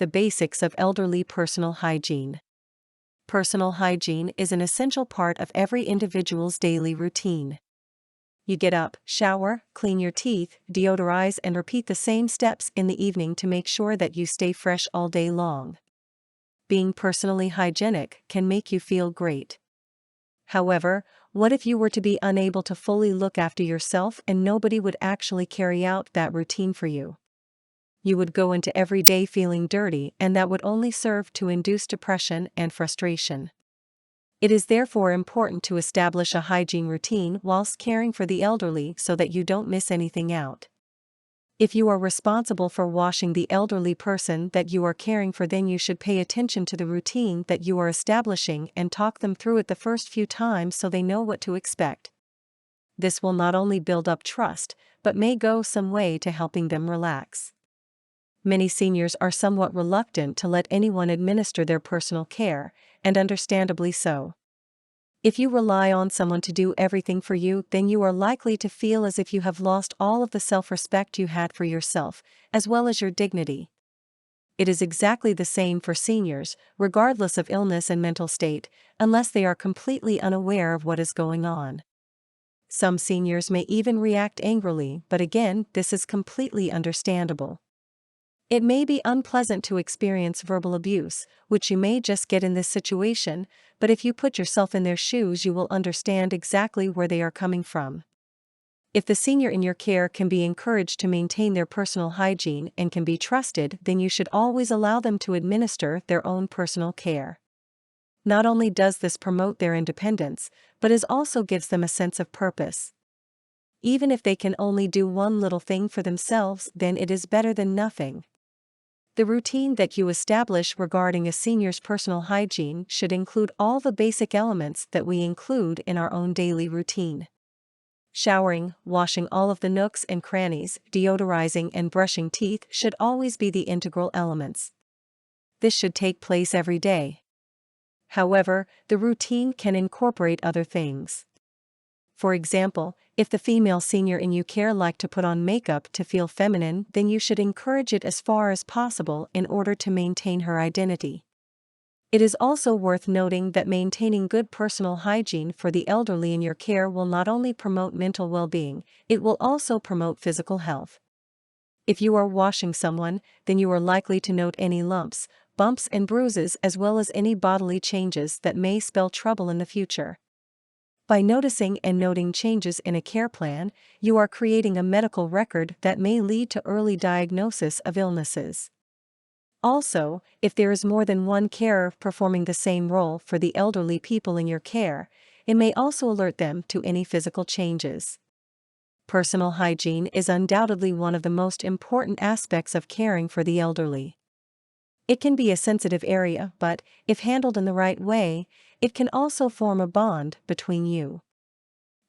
the basics of elderly personal hygiene. Personal hygiene is an essential part of every individual's daily routine. You get up, shower, clean your teeth, deodorize, and repeat the same steps in the evening to make sure that you stay fresh all day long. Being personally hygienic can make you feel great. However, what if you were to be unable to fully look after yourself and nobody would actually carry out that routine for you? You would go into every day feeling dirty, and that would only serve to induce depression and frustration. It is therefore important to establish a hygiene routine whilst caring for the elderly so that you don't miss anything out. If you are responsible for washing the elderly person that you are caring for, then you should pay attention to the routine that you are establishing and talk them through it the first few times so they know what to expect. This will not only build up trust, but may go some way to helping them relax. Many seniors are somewhat reluctant to let anyone administer their personal care, and understandably so. If you rely on someone to do everything for you, then you are likely to feel as if you have lost all of the self-respect you had for yourself, as well as your dignity. It is exactly the same for seniors, regardless of illness and mental state, unless they are completely unaware of what is going on. Some seniors may even react angrily, but again, this is completely understandable. It may be unpleasant to experience verbal abuse, which you may just get in this situation, but if you put yourself in their shoes, you will understand exactly where they are coming from. If the senior in your care can be encouraged to maintain their personal hygiene and can be trusted, then you should always allow them to administer their own personal care. Not only does this promote their independence, but it also gives them a sense of purpose. Even if they can only do one little thing for themselves, then it is better than nothing. The routine that you establish regarding a senior's personal hygiene should include all the basic elements that we include in our own daily routine. Showering, washing all of the nooks and crannies, deodorizing, and brushing teeth should always be the integral elements. This should take place every day. However, the routine can incorporate other things. For example, if the female senior in your care likes to put on makeup to feel feminine, then you should encourage it as far as possible in order to maintain her identity. It is also worth noting that maintaining good personal hygiene for the elderly in your care will not only promote mental well-being, it will also promote physical health. If you are washing someone, then you are likely to note any lumps, bumps, and bruises, as well as any bodily changes that may spell trouble in the future. By noticing and noting changes in a care plan, you are creating a medical record that may lead to early diagnosis of illnesses. Also, if there is more than one carer performing the same role for the elderly people in your care, it may also alert them to any physical changes. Personal hygiene is undoubtedly one of the most important aspects of caring for the elderly. It can be a sensitive area, but, if handled in the right way, it can also form a bond between you.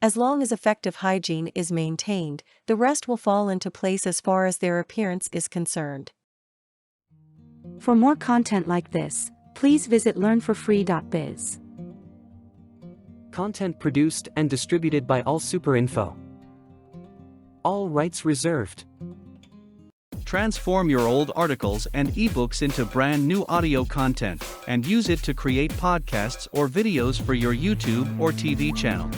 As long as effective hygiene is maintained, the rest will fall into place as far as their appearance is concerned. For more content like this, please visit learnforfree.biz. Content produced and distributed by AllSuperInfo. All rights reserved. Transform your old articles and ebooks into brand new audio content and use it to create podcasts or videos for your YouTube or TV channel.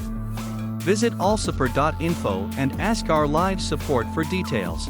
Visit allsuper.info and ask our live support for details.